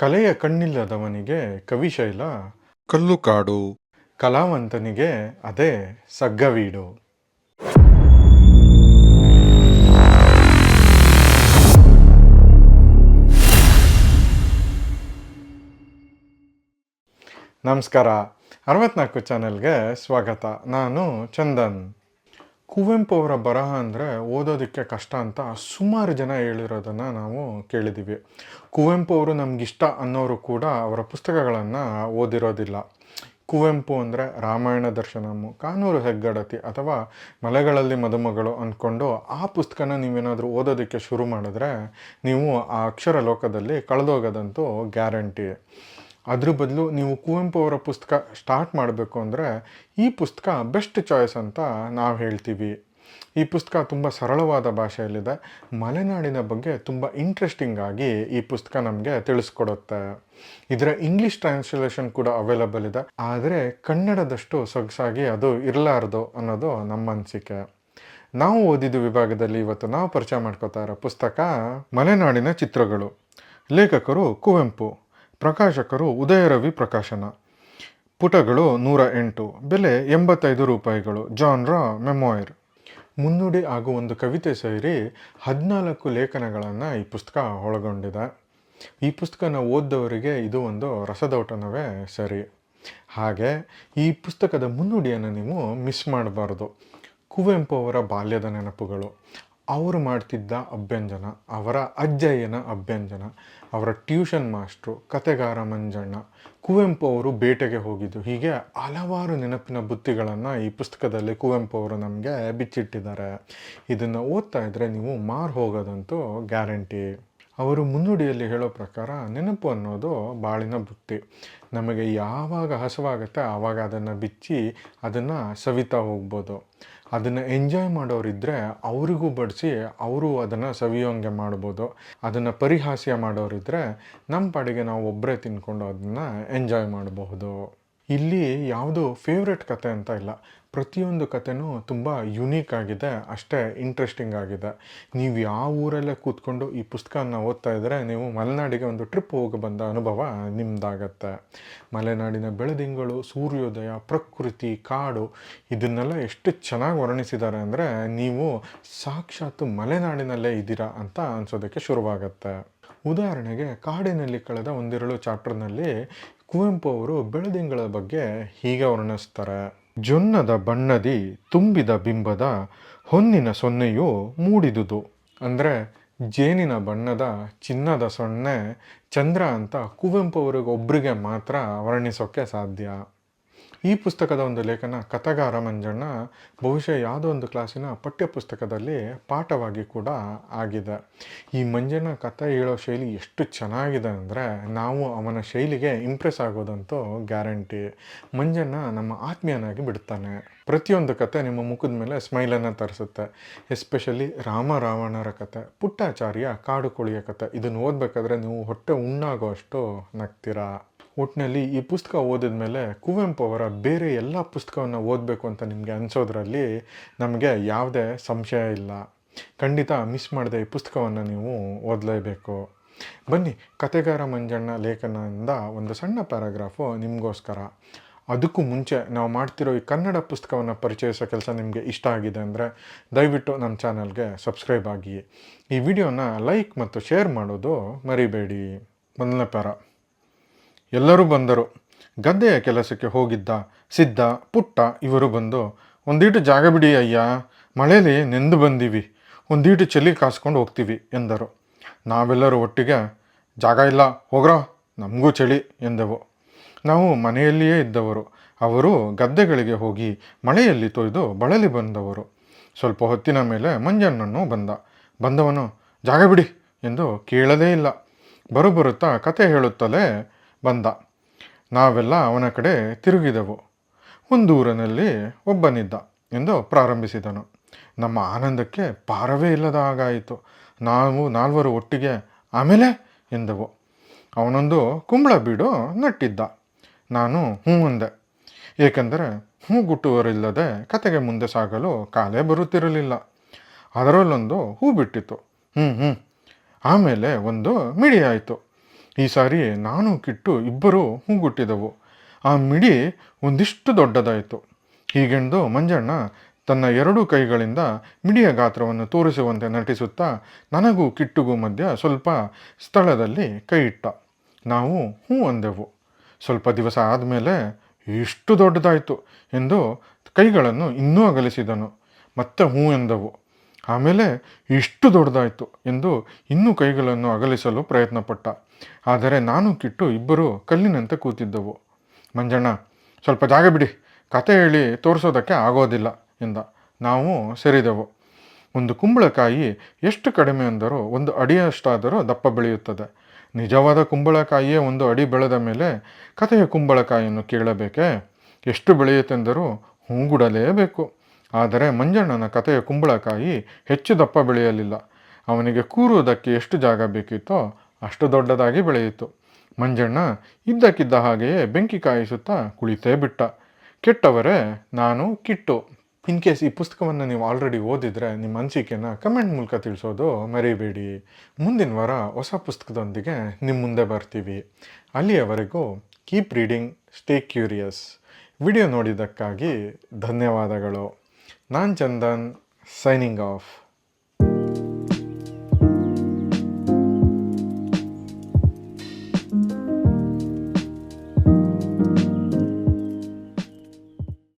ಕಲೆಯ ಕಣ್ಣಿಲ್ಲದವನಿಗೆ ಕವಿಶೈಲ, ಕಲ್ಲು ಕಾಡು. ಕಲಾವಂತನಿಗೆ ಅದೇ ಸಗ್ಗವೀಡು. ನಮಸ್ಕಾರ, 64 ಚಾನೆಲ್ಗೆ ಸ್ವಾಗತ. ನಾನು ಚಂದನ್. ಕುವೆಂಪು ಅವರ ಬರಹ ಅಂದರೆ ಓದೋದಕ್ಕೆ ಕಷ್ಟ ಅಂತ ಸುಮಾರು ಜನ ಹೇಳಿರೋದನ್ನು ನಾವು ಕೇಳಿದ್ದೀವಿ. ಕುವೆಂಪು ಅವರು ನಮಗಿಷ್ಟ ಅನ್ನೋರು ಕೂಡ ಅವರ ಪುಸ್ತಕಗಳನ್ನು ಓದಿರೋದಿಲ್ಲ. ಕುವೆಂಪು ಅಂದರೆ ರಾಮಾಯಣ ದರ್ಶನಂ, ಕಾನೂರು ಹೆಗ್ಗಡತಿ ಅಥವಾ ಮಲೆಗಳಲ್ಲಿ ಮದುಮಗಳು ಅಂದ್ಕೊಂಡು ಆ ಪುಸ್ತಕನ ನೀವೇನಾದರೂ ಓದೋದಕ್ಕೆ ಶುರು ಮಾಡಿದ್ರೆ ನೀವು ಆ ಅಕ್ಷರ ಲೋಕದಲ್ಲಿ ಕಳೆದೋಗೋದಂತೂ ಗ್ಯಾರಂಟಿ. ಅದ್ರ ಬದಲು ನೀವು ಕುವೆಂಪು ಅವರ ಪುಸ್ತಕ ಸ್ಟಾರ್ಟ್ ಮಾಡಬೇಕು ಅಂದರೆ ಈ ಪುಸ್ತಕ ಬೆಸ್ಟ್ ಚಾಯ್ಸ್ ಅಂತ ನಾವು ಹೇಳ್ತೀವಿ. ಈ ಪುಸ್ತಕ ತುಂಬ ಸರಳವಾದ ಭಾಷೆಯಲ್ಲಿದೆ. ಮಲೆನಾಡಿನ ಬಗ್ಗೆ ತುಂಬ ಇಂಟ್ರೆಸ್ಟಿಂಗ್ ಆಗಿ ಈ ಪುಸ್ತಕ ನಮಗೆ ತಿಳಿಸ್ಕೊಡುತ್ತೆ. ಇದರ ಇಂಗ್ಲೀಷ್ ಟ್ರಾನ್ಸ್ಲೇಷನ್ ಕೂಡ ಅವೈಲಬಲ್ ಇದೆ, ಆದರೆ ಕನ್ನಡದಷ್ಟು ಸೊಗಸಾಗಿ ಅದು ಇರಲಾರ್ದು ಅನ್ನೋದು ನಮ್ಮ ಅನಿಸಿಕೆ. ನಾವು ಓದಿದ ವಿಭಾಗದಲ್ಲಿ ಇವತ್ತು ನಾವು ಪರಿಚಯ ಮಾಡ್ಕೋತಾ ಇರೋ ಪುಸ್ತಕ ಮಲೆನಾಡಿನ ಚಿತ್ರಗಳು. ಲೇಖಕರು ಕುವೆಂಪು, ಪ್ರಕಾಶಕರು ಉದಯರವಿ ಪ್ರಕಾಶನ. ಪುಟಗಳು 108, ಬೆಲೆ 85 ರೂಪಾಯಿಗಳು. ಜಾನ್ರ ಮೆಮೊಯಿರ್. ಮುನ್ನುಡಿ ಹಾಗೂ ಒಂದು ಕವಿತೆ ಸೇರಿ 14 ಲೇಖನಗಳನ್ನು ಈ ಪುಸ್ತಕ ಒಳಗೊಂಡಿದೆ. ಈ ಪುಸ್ತಕನ ಓದ್ದವರಿಗೆ ಇದು ಒಂದು ರಸದೌತಣವೇ ಸರಿ. ಹಾಗೆ ಈ ಪುಸ್ತಕದ ಮುನ್ನುಡಿಯನ್ನು ನೀವು ಮಿಸ್ ಮಾಡಬಾರ್ದು. ಕುವೆಂಪು ಅವರ ಬಾಲ್ಯದ ನೆನಪುಗಳು, ಅವರು ಮಾಡ್ತಿದ್ದ ಅಭ್ಯಂಜನ, ಅವರ ಅಜ್ಜಯ್ಯನ ಅಭ್ಯಂಜನ, ಅವರ ಟ್ಯೂಷನ್ ಮಾಸ್ಟ್ರು, ಕತೆಗಾರ ಮಂಜಣ್ಣ, ಕುವೆಂಪು ಅವರು ಬೇಟೆಗೆ ಹೋಗಿದ್ದು, ಹೀಗೆ ಹಲವಾರು ನೆನಪಿನ ಬುತ್ತಿಗಳನ್ನು ಈ ಪುಸ್ತಕದಲ್ಲಿ ಕುವೆಂಪು ಅವರು ನಮಗೆ ಬಿಚ್ಚಿಟ್ಟಿದ್ದಾರೆ. ಇದನ್ನು ಓದ್ತಾ ಇದ್ದರೆ ನೀವು ಮಾರು ಹೋಗೋದಂತೂ ಗ್ಯಾರಂಟಿ. ಅವರು ಮುನ್ನುಡಿಯಲ್ಲಿ ಹೇಳೋ ಪ್ರಕಾರ ನೆನಪು ಅನ್ನೋದು ಬಾಳಿನ ಬುತ್ತಿ. ನಮಗೆ ಯಾವಾಗ ಹಸುವಾಗುತ್ತೆ ಆವಾಗ ಅದನ್ನು ಬಿಚ್ಚಿ ಅದನ್ನು ಸವಿತಾ ಹೋಗ್ಬೋದು. ಅದನ್ನು ಎಂಜಾಯ್ ಮಾಡೋರಿದ್ದರೆ ಅವರಿಗೂ ಬಡಿಸಿ ಅವರು ಅದನ್ನು ಸವಿಯೋಂಗೆ ಮಾಡ್ಬೋದು. ಅದನ್ನು ಪರಿಹಾಸ್ಯ ಮಾಡೋರಿದ್ದರೆ ನಮ್ಮ ಪಾಡಿಗೆ ನಾವು ಒಬ್ಬರೇ ತಿನ್ಕೊಂಡು ಅದನ್ನು ಎಂಜಾಯ್ ಮಾಡಬಹುದು. ಇಲ್ಲಿ ಯಾವುದು ಫೇವ್ರೆಟ್ ಕತೆ ಅಂತ ಇಲ್ಲ, ಪ್ರತಿಯೊಂದು ಕತೆನೂ ತುಂಬ ಯುನೀಕ್ ಆಗಿದೆ, ಅಷ್ಟೇ ಇಂಟ್ರೆಸ್ಟಿಂಗ್ ಆಗಿದೆ. ನೀವು ಯಾವ ಊರಲ್ಲೇ ಕೂತ್ಕೊಂಡು ಈ ಪುಸ್ತಕನ ಓದ್ತಾ ಇದ್ದರೆ ನೀವು ಮಲೆನಾಡಿಗೆ ಒಂದು ಟ್ರಿಪ್ ಹೋಗಿ ಬಂದ ಅನುಭವ ನಿಮ್ಮದಾಗತ್ತೆ. ಮಲೆನಾಡಿನ ಬೆಳದಿಂಗಳು, ಸೂರ್ಯೋದಯ, ಪ್ರಕೃತಿ, ಕಾಡು, ಇದನ್ನೆಲ್ಲ ಎಷ್ಟು ಚೆನ್ನಾಗಿ ವರ್ಣಿಸಿದ್ದಾರೆ ಅಂದರೆ ನೀವು ಸಾಕ್ಷಾತ್ ಮಲೆನಾಡಿನಲ್ಲೇ ಇದ್ದೀರಾ ಅಂತ ಅನ್ಸೋದಕ್ಕೆ ಶುರುವಾಗತ್ತೆ. ಉದಾಹರಣೆಗೆ ಕಾಡಿನಲ್ಲಿ ಕಳೆದ ಒಂದೆರಡು ಚಾಪ್ಟರ್ನಲ್ಲಿ ಕುವೆಂಪು ಅವರು ಬೆಳದಿಂಗಳ ಬಗ್ಗೆ ಹೀಗೆ ವರ್ಣಿಸ್ತಾರೆ. ಜೊನ್ನದ ಬಣ್ಣದಿ ತುಂಬಿದ ಬಿಂಬದ ಹೊನ್ನಿನ ಸೊನ್ನೆಯು ಮೂಡಿದುದು. ಅಂದರೆ ಜೇನಿನ ಬಣ್ಣದ ಚಿನ್ನದ ಸೊನ್ನೆ ಚಂದ್ರ ಅಂತ ಕುವೆಂಪು ಅವರಿಗೆ ಒಬ್ಬರಿಗೆ ಮಾತ್ರ ವರ್ಣಿಸೋಕ್ಕೆ ಸಾಧ್ಯ. ಈ ಪುಸ್ತಕದ ಒಂದು ಲೇಖನ ಕತೆಗಾರ ಮಂಜಣ್ಣ ಬಹುಶಃ ಯಾವುದೋ ಒಂದು ಕ್ಲಾಸಿನ ಪಠ್ಯಪುಸ್ತಕದಲ್ಲಿ ಪಾಠವಾಗಿ ಕೂಡ ಆಗಿದೆ. ಈ ಮಂಜಣ್ಣ ಕತೆ ಹೇಳೋ ಶೈಲಿ ಎಷ್ಟು ಚೆನ್ನಾಗಿದೆ ಅಂದರೆ ನಾವು ಅವನ ಶೈಲಿಗೆ ಇಂಪ್ರೆಸ್ ಆಗೋದಂತೂ ಗ್ಯಾರಂಟಿ. ಮಂಜಣ್ಣ ನಮ್ಮ ಆತ್ಮೀಯನಾಗಿ ಬಿಡ್ತಾನೆ. ಪ್ರತಿಯೊಂದು ಕತೆ ನಿಮ್ಮ ಮುಖದ ಮೇಲೆ ಸ್ಮೈಲನ್ನು ತರಿಸುತ್ತೆ. ಎಸ್ಪೆಷಲಿ ರಾಮ ರಾವಣರ ಕತೆ, ಪುಟ್ಟಾಚಾರ್ಯ ಕಾಡು ಕೋಳಿಯ ಕತೆ, ಇದನ್ನು ಓದಬೇಕಾದ್ರೆ ನೀವು ಹೊಟ್ಟೆ ಉಣ್ಣಾಗೋ ಅಷ್ಟು ನಗ್ತೀರಾ. ಒಟ್ಟಿನಲ್ಲಿ ಈ ಪುಸ್ತಕ ಓದಿದ ಮೇಲೆ ಕುವೆಂಪು ಅವರ ಬೇರೆ ಎಲ್ಲ ಪುಸ್ತಕವನ್ನು ಓದಬೇಕು ಅಂತ ನಿಮಗೆ ಅನಿಸೋದ್ರಲ್ಲಿ ನಮಗೆ ಯಾವುದೇ ಸಂಶಯ ಇಲ್ಲ. ಖಂಡಿತ ಮಿಸ್ ಮಾಡದೆ ಈ ಪುಸ್ತಕವನ್ನು ನೀವು ಓದಲೇಬೇಕು. ಬನ್ನಿ, ಕತೆಗಾರ ಮಂಜಣ್ಣ ಲೇಖನದಿಂದ ಒಂದು ಸಣ್ಣ ಪ್ಯಾರಾಗ್ರಾಫು ನಿಮಗೋಸ್ಕರ. ಅದಕ್ಕೂ ಮುಂಚೆ ನಾವು ಮಾಡ್ತಿರೋ ಈ ಕನ್ನಡ ಪುಸ್ತಕವನ್ನು ಪರಿಚಯಿಸೋ ಕೆಲಸ ನಿಮಗೆ ಇಷ್ಟ ಆಗಿದೆ ಅಂದರೆ ದಯವಿಟ್ಟು ನಮ್ಮ ಚಾನಲ್ಗೆ ಸಬ್ಸ್ಕ್ರೈಬ್ ಆಗಿ, ಈ ವಿಡಿಯೋನ ಲೈಕ್ ಮತ್ತು ಶೇರ್ ಮಾಡೋದು ಮರಿಬೇಡಿ. ಮೊದಲನೇ ಪ್ಯಾರ. ಎಲ್ಲರೂ ಬಂದರು. ಗದ್ದೆಯ ಕೆಲಸಕ್ಕೆ ಹೋಗಿದ್ದ ಸಿದ್ಧ, ಪುಟ್ಟ ಇವರು ಬಂದು, ಒಂದೀಟು ಜಾಗ ಬಿಡಿ ಅಯ್ಯ, ಮಳೆಯಲ್ಲಿ ನೆಂದು ಬಂದೀವಿ, ಒಂದೀಟು ಚಳಿ ಕಾಸ್ಕೊಂಡು ಹೋಗ್ತೀವಿ ಎಂದರು. ನಾವೆಲ್ಲರೂ ಒಟ್ಟಿಗೆ, ಜಾಗ ಇಲ್ಲ ಹೋಗ್ರೋ, ನಮಗೂ ಚಳಿ ಎಂದೆವು. ನಾವು ಮನೆಯಲ್ಲಿಯೇ ಇದ್ದವರು, ಅವರು ಗದ್ದೆಗಳಿಗೆ ಹೋಗಿ ಮಳೆಯಲ್ಲಿ ತೊಯ್ದು ಬಳಲಿ ಬಂದವರು. ಸ್ವಲ್ಪ ಹೊತ್ತಿನ ಮೇಲೆ ಮಂಜಣ್ಣನು ಬಂದವನು ಜಾಗ ಬಿಡಿ ಎಂದು ಕೇಳದೇ ಇಲ್ಲ, ಬರುತ್ತಾ ಕತೆ ಹೇಳುತ್ತಲೇ ಬಂದ. ನಾವೆಲ್ಲ ಅವನ ಕಡೆ ತಿರುಗಿದೆವು. ಒಂದೂರಿನಲ್ಲಿ ಒಬ್ಬನಿದ್ದ ಎಂದು ಪ್ರಾರಂಭಿಸಿದನು. ನಮ್ಮ ಆನಂದಕ್ಕೆ ಪಾರವೇ ಇಲ್ಲದ ಹಾಗಾಯಿತು. ನಾವು ನಾಲ್ವರು ಒಟ್ಟಿಗೆ ಆಮೇಲೆ ಎಂದೆವು. ಅವನೊಂದು ಕುಂಬಳ ಬೀಡು ನಟ್ಟಿದ್ದ. ನಾನು ಹ್ಞೂ ಅಂದೆ, ಏಕೆಂದರೆ ಹೂಗುಟ್ಟುವರಿಲ್ಲದೆ ಕತೆಗೆ ಮುಂದೆ ಸಾಗಲು ಕಾಲೇ ಬರುತ್ತಿರಲಿಲ್ಲ. ಅದರಲ್ಲೊಂದು ಹೂ ಬಿಟ್ಟಿತು. ಆಮೇಲೆ ಒಂದು ಮಿಡಿ ಆಯಿತು. ಈ ಸಾರಿ ನಾನು ಕಿಟ್ಟು ಇಬ್ಬರೂ ಹೂಗುಟ್ಟಿದೆವು. ಆ ಮಿಡಿ ಒಂದಿಷ್ಟು ದೊಡ್ಡದಾಯಿತು. ಹೀಗೆಂದು ಮಂಜಣ್ಣ ತನ್ನ ಎರಡೂ ಕೈಗಳಿಂದ ಮಿಡಿಯ ಗಾತ್ರವನ್ನು ತೋರಿಸುವಂತೆ ನಟಿಸುತ್ತಾ ನನಗೂ ಕಿಟ್ಟುಗೂ ಮಧ್ಯ ಸ್ವಲ್ಪ ಸ್ಥಳದಲ್ಲಿ ಕೈ ಇಟ್ಟ. ನಾವು ಹ್ಞೂ ಅಂದೆವು. ಸ್ವಲ್ಪ ದಿವಸ ಆದಮೇಲೆ ಇಷ್ಟು ದೊಡ್ಡದಾಯಿತು ಎಂದು ಕೈಗಳನ್ನು ಇನ್ನೂ ಅಗಲಿಸಿದನು. ಮತ್ತೆ ಹ್ಞೂ ಎಂದವು. ಆಮೇಲೆ ಇಷ್ಟು ದೊಡ್ಡದಾಯಿತು ಎಂದು ಇನ್ನೂ ಕೈಗಳನ್ನು ಅಗಲಿಸಲು ಪ್ರಯತ್ನಪಟ್ಟ. ಆದರೆ ನಾನು ಕಿಟ್ಟು ಇಬ್ಬರು ಕಲ್ಲಿನಂತೆ ಕೂತಿದ್ದೆವು. ಮಂಜಣ್ಣ, ಸ್ವಲ್ಪ ಜಾಗ ಬಿಡಿ, ಕತೆ ಹೇಳಿ ತೋರಿಸೋದಕ್ಕೆ ಆಗೋದಿಲ್ಲ ಎಂದ. ನಾವು ಸೇರಿದೆವು. ಒಂದು ಕುಂಬಳಕಾಯಿ ಎಷ್ಟು ಕಡಿಮೆ ಅಂದರೂ 1 ಅಡಿಯಷ್ಟಾದರೂ ದಪ್ಪ ಬೆಳೆಯುತ್ತದೆ. ನಿಜವಾದ ಕುಂಬಳಕಾಯಿಯೇ 1 ಅಡಿ ಬೆಳೆದ ಮೇಲೆ ಕಥೆಯ ಕುಂಬಳಕಾಯಿಯನ್ನು ಕೇಳಬೇಕೇ? ಎಷ್ಟು ಬೆಳೆಯುತ್ತೆಂದರೂ ಹೂಗುಡಲೇಬೇಕು. ಆದರೆ ಮಂಜಣ್ಣನ ಕಥೆಯ ಕುಂಬಳಕಾಯಿ ಹೆಚ್ಚು ದಪ್ಪ ಬೆಳೆಯಲಿಲ್ಲ. ಅವನಿಗೆ ಕೂರುವುದಕ್ಕೆ ಎಷ್ಟು ಜಾಗ ಬೇಕಿತ್ತೋ ಅಷ್ಟು ದೊಡ್ಡದಾಗಿ ಬೆಳೆಯಿತು. ಮಂಜಣ್ಣ ಇದ್ದಕ್ಕಿದ್ದ ಹಾಗೆಯೇ ಬೆಂಕಿ ಕಾಯಿಸುತ್ತಾ ಕುಳಿತೇ ಬಿಟ್ಟ. ಕೆಟ್ಟವರೇ ನಾನು ಕಿಟ್ಟು. ಇನ್ ಕೇಸ್ ಈ ಪುಸ್ತಕವನ್ನು ನೀವು ಆಲ್ರೆಡಿ ಓದಿದರೆ ನಿಮ್ಮ ಅನಿಸಿಕೆನ ಕಮೆಂಟ್ ಮೂಲಕ ತಿಳಿಸೋದು ಮರಿಬೇಡಿ. ಮುಂದಿನ ವಾರ ಹೊಸ ಪುಸ್ತಕದೊಂದಿಗೆ ನಿಮ್ಮ ಮುಂದೆ ಬರ್ತೀವಿ. ಅಲ್ಲಿಯವರೆಗೂ keep reading, stay curious. Video ನೋಡಿದ್ದಕ್ಕಾಗಿ ಧನ್ಯವಾದಗಳು. ನಾನು ಚಂದನ್, ಸೈನಿಂಗ್ ಆಫ್.